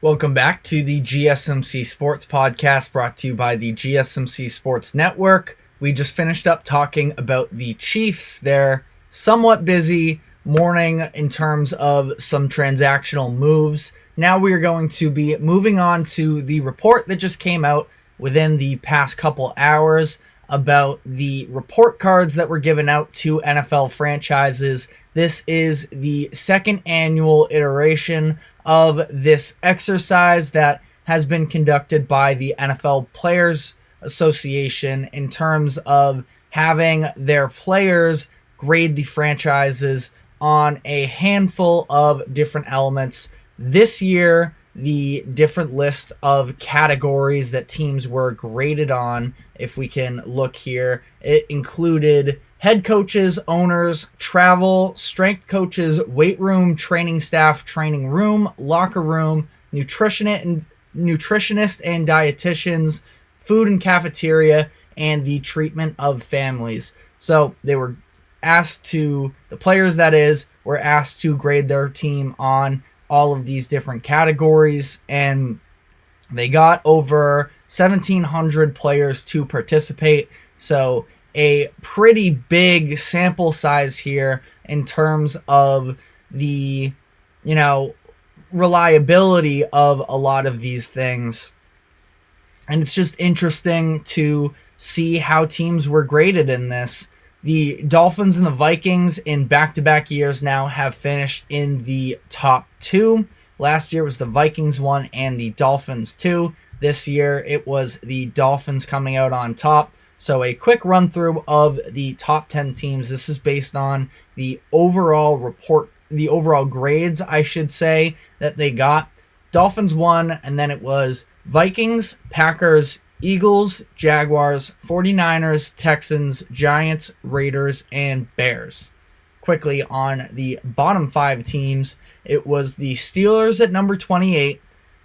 Welcome back to the GSMC Sports Podcast, brought to you by the GSMC Sports Network. We just finished up talking about the Chiefs. They're somewhat busy morning in terms of some transactional moves. Now we are going to be moving on to the report that just came out within the past couple hours about the report cards that were given out to NFL franchises. This is the second annual iteration of this exercise that has been conducted by the NFL Players Association in terms of having their players grade the franchises on a handful of different elements. This year, the different list of categories that teams were graded on, if we can look here, it included head coaches, owners, travel, strength coaches, weight room, training staff, training room, locker room, nutritionist and dietitians, food and cafeteria, and the treatment of families. So they were asked to, the players that is, were asked to grade their team on all of these different categories, and they got over 1,700 players to participate. So a pretty big sample size here in terms of the, reliability of a lot of these things. And it's just interesting to see how teams were graded in this. The Dolphins and the Vikings in back-to-back years now have finished in the top two. Last year was the Vikings 1 and the Dolphins 2. This year it was the Dolphins coming out on top. So a quick run through of the top 10 teams. This is based on the overall report, the overall grades, I should say, that they got. Dolphins 1, and then it was Vikings, Packers, Eagles, Jaguars, 49ers, Texans, Giants, Raiders, and Bears. Quickly on the bottom 5 teams, it was the Steelers at number 28,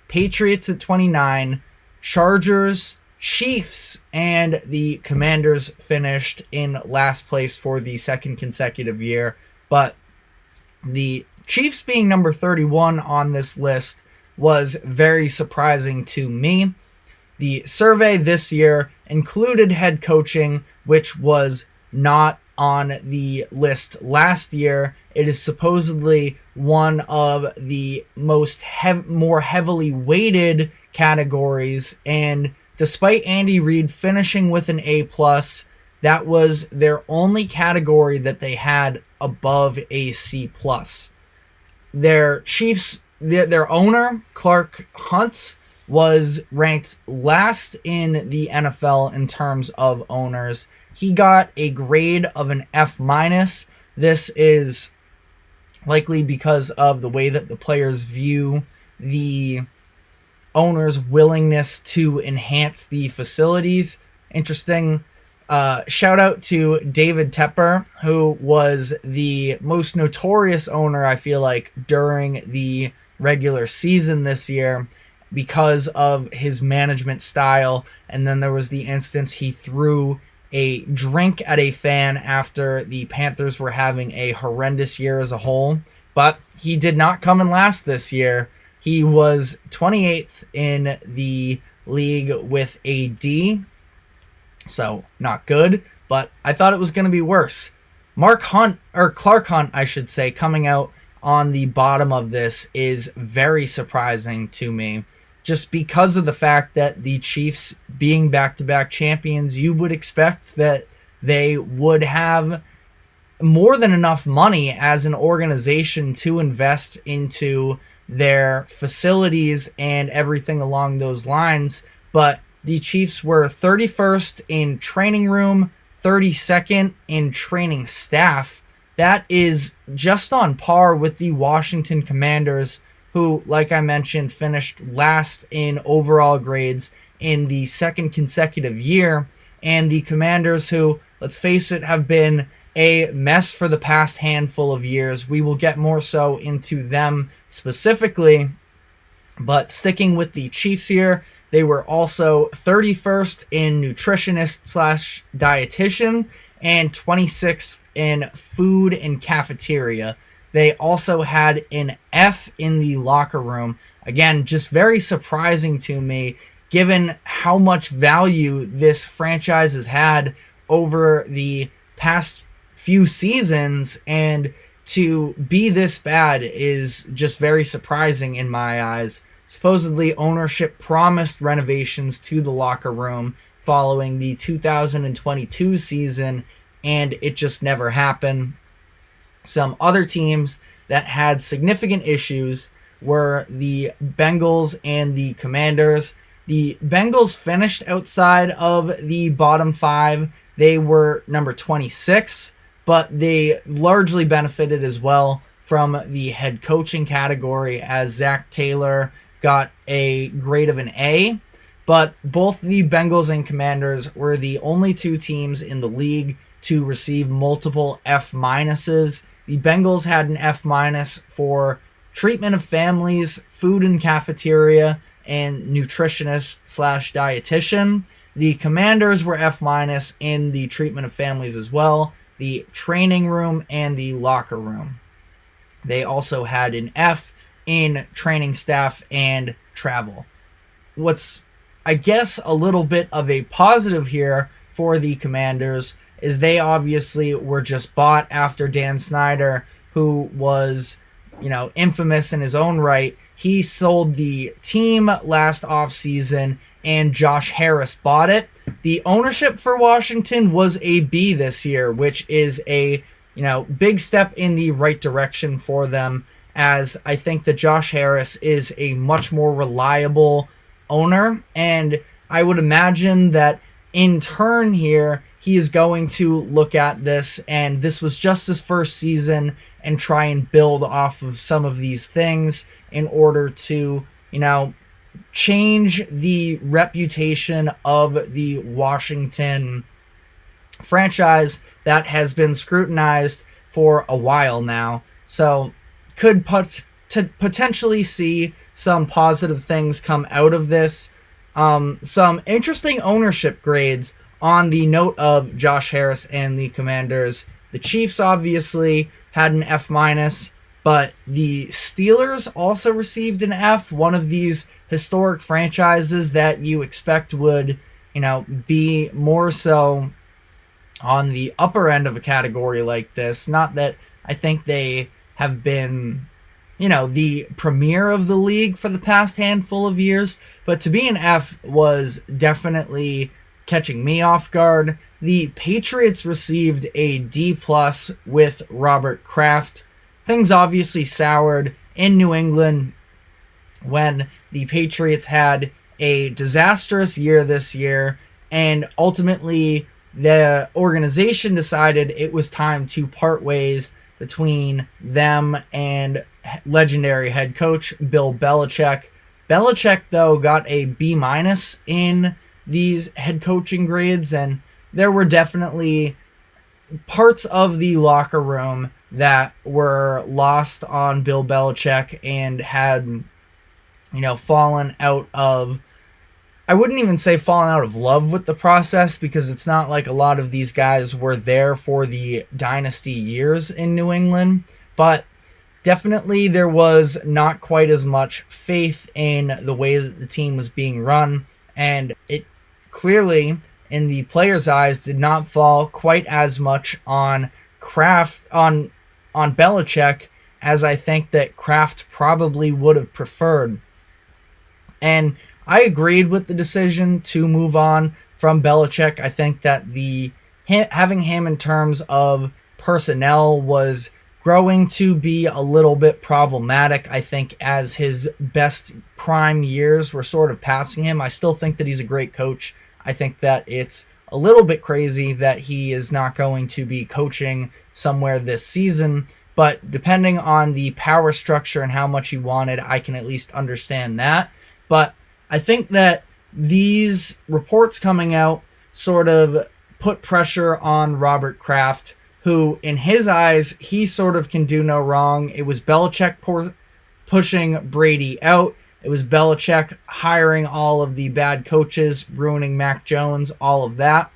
Patriots at 29, Chargers, Chiefs, and the Commanders finished in last place for the second consecutive year. But the Chiefs being number 31 on this list was very surprising to me. The survey this year included head coaching, which was not on the list last year. It is supposedly one of the more heavily weighted categories, and despite Andy Reid finishing with an A+, that was their only category that they had above a C+. Their Chiefs, their owner, Clark Hunt, was ranked last in the NFL in terms of owners. He got a grade of an F-. This is likely because of the way that the players view the owner's willingness to enhance the facilities. Interesting. Shout out to David Tepper, who was the most notorious owner, I feel like, during the regular season this year, because of his management style. And then there was the instance he threw a drink at a fan after the Panthers were having a horrendous year as a whole. But he did not come in last this year. He was 28th in the league with a D. So not good, but I thought it was going to be worse. Clark Hunt, I should say, coming out on the bottom of this is very surprising to me. Just because of the fact that the Chiefs being back-to-back champions, you would expect that they would have more than enough money as an organization to invest into their facilities and everything along those lines. But the Chiefs were 31st in training room, 32nd in training staff. That is just on par with the Washington Commanders, who, like I mentioned, finished last in overall grades in the second consecutive year. And the Commanders, who, let's face it, have been a mess for the past handful of years. We will get more so into them specifically. But sticking with the Chiefs here, they were also 31st in nutritionist/dietitian and 26th in food and cafeteria. They also had an F in the locker room. Again, just very surprising to me, given how much value this franchise has had over the past few seasons, and to be this bad is just very surprising in my eyes. Supposedly, ownership promised renovations to the locker room following the 2022 season, and it just never happened. Some other teams that had significant issues were the Bengals and the Commanders. The Bengals finished outside of the bottom 5. They were number 26, but they largely benefited as well from the head coaching category, as Zach Taylor got a grade of an A. But both the Bengals and Commanders were the only two teams in the league to receive multiple F minuses. The Bengals had an F minus for treatment of families, food and cafeteria, and nutritionist/dietitian. The Commanders were F minus in the treatment of families as well, the training room and the locker room. They also had an F in training staff and travel. What's, I guess, a little bit of a positive here for the Commanders is they obviously were just bought after Dan Snyder, who was, infamous in his own right. He sold the team last offseason, and Josh Harris bought it. The ownership for Washington was a B this year, which is a, big step in the right direction for them, as I think that Josh Harris is a much more reliable owner, and I would imagine that in turn here, he is going to look at this, and this was just his first season, and try and build off of some of these things in order to, change the reputation of the Washington franchise that has been scrutinized for a while now. So could potentially see some positive things come out of this. Some interesting ownership grades on the note of Josh Harris and the Commanders. The Chiefs obviously had an F minus, but the Steelers also received an F, one of these historic franchises that you expect would, be more so on the upper end of a category like this. Not that I think they have been, the premier of the league for the past handful of years, but to be an F was definitely catching me off guard. The Patriots received a D+ with Robert Kraft. Things obviously soured in New England when the Patriots had a disastrous year this year, and ultimately the organization decided it was time to part ways between them and legendary head coach Bill Belichick. Belichick, though, got a B- in these head coaching grades, and there were definitely parts of the locker room that were lost on Bill Belichick and had, fallen out of, I wouldn't even say fallen out of love with the process, because it's not like a lot of these guys were there for the dynasty years in New England, but definitely there was not quite as much faith in the way that the team was being run, and it clearly, in the players' eyes, did not fall quite as much on Kraft, on Belichick, as I think that Kraft probably would have preferred. And I agreed with the decision to move on from Belichick. I think that having him in terms of personnel was growing to be a little bit problematic. I think as his best prime years were sort of passing him. I still think that he's a great coach. I think that it's a little bit crazy that he is not going to be coaching somewhere this season, but depending on the power structure and how much he wanted, I can at least understand that. But I think that these reports coming out sort of put pressure on Robert Kraft, who, in his eyes, he sort of can do no wrong. It was Belichick pushing Brady out. It was Belichick hiring all of the bad coaches, ruining Mac Jones, all of that.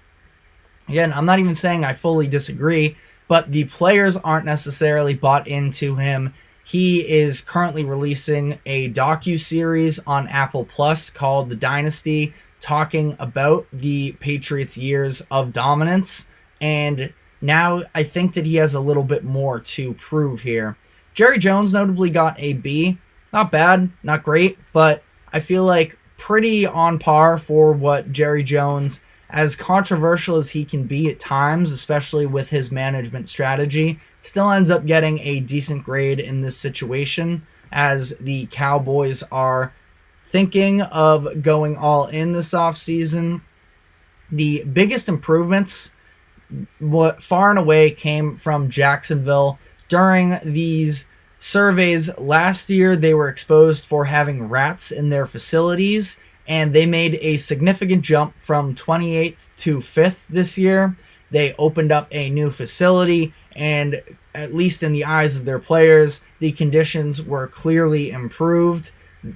Again, I'm not even saying I fully disagree. but the players aren't necessarily bought into him. He is currently releasing a docu-series on Apple Plus called The Dynasty, talking about the Patriots' years of dominance, and now I think that he has a little bit more to prove here. Jerry Jones notably got a B. Not bad, not great, but I feel like pretty on par for what Jerry Jones, as controversial as he can be at times, especially with his management strategy, still ends up getting a decent grade in this situation, as the Cowboys are thinking of going all in this offseason. The biggest improvements, what far and away, came from Jacksonville. During these surveys last year, they were exposed for having rats in their facilities, and they made a significant jump from 28th to 5th this year. They opened up a new facility, and at least in the eyes of their players, the conditions were clearly improved.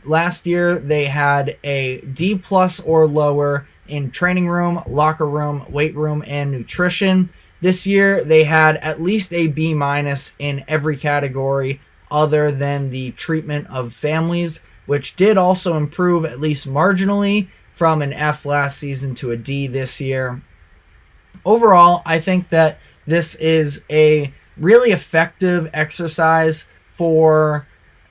Last year, they had a D+ or lower in training room, locker room, weight room, and nutrition. This year, they had at least a B- in every category other than the treatment of families, which did also improve at least marginally from an F last season to a D this year. Overall, I think that this is a really effective exercise for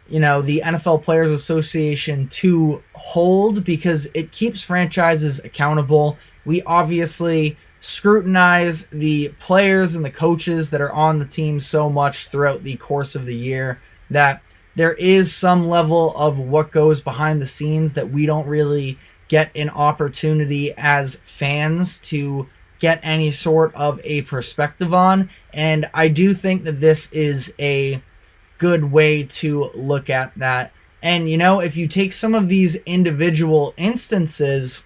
the NFL Players Association to hold, because it keeps franchises accountable. We obviously scrutinize the players and the coaches that are on the team so much throughout the course of the year that there is some level of what goes behind the scenes that we don't really get an opportunity as fans to get any sort of a perspective on. And I do think that this is a good way to look at that. And if you take some of these individual instances,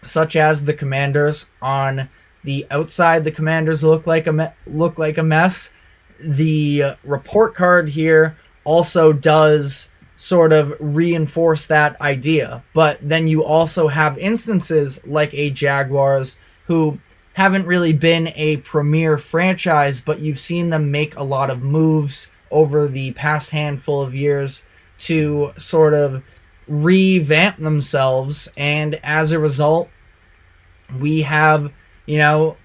such as the Commanders, on the outside the Commanders look like a mess. The report card here also does sort of reinforce that idea, but then you also have instances like a Jaguars, who haven't really been a premier franchise, but you've seen them make a lot of moves over the past handful of years to sort of revamp themselves, and as a result, we have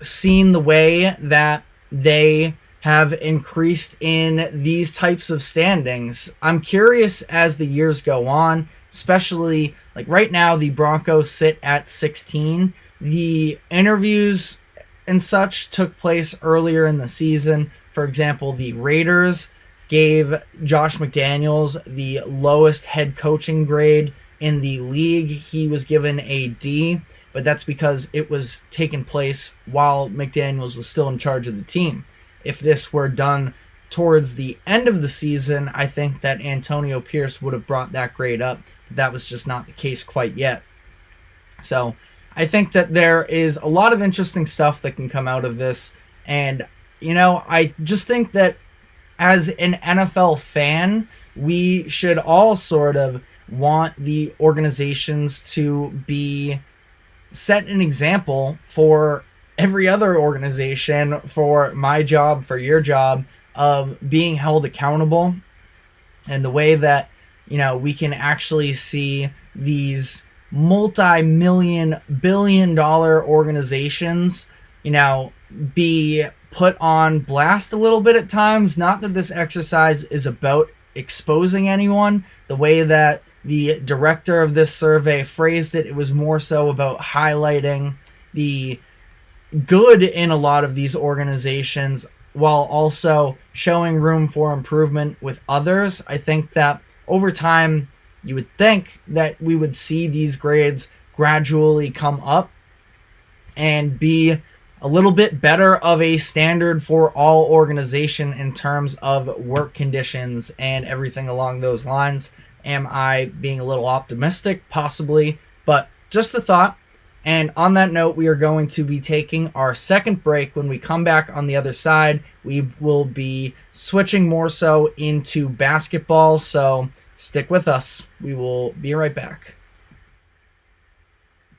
seen the way that they have increased in these types of standings. I'm curious as the years go on, especially like right now the Broncos sit at 16. The interviews and such took place earlier in the season. For example, the Raiders gave Josh McDaniels the lowest head coaching grade in the league. He was given a D, but that's because it was taking place while McDaniels was still in charge of the team. If this were done towards the end of the season, I think that Antonio Pierce would have brought that grade up, but that was just not the case quite yet. So I think that there is a lot of interesting stuff that can come out of this, and I just think that as an NFL fan, we should all sort of want the organizations to be set an example for every other organization, for my job, for your job, of being held accountable, and the way that we can actually see these multi-million, billion-dollar organizations be put on blast a little bit at times. Not that this exercise is about exposing anyone. The way that the director of this survey phrased it, it was more so about highlighting the good in a lot of these organizations while also showing room for improvement with others. I think that over time, you would think that we would see these grades gradually come up and be a little bit better of a standard for all organization in terms of work conditions and everything along those lines. Am I being a little optimistic? Possibly, but just a thought. And on that note, we are going to be taking our second break. When we come back on the other side, we will be switching more so into basketball. So stick with us. We will be right back.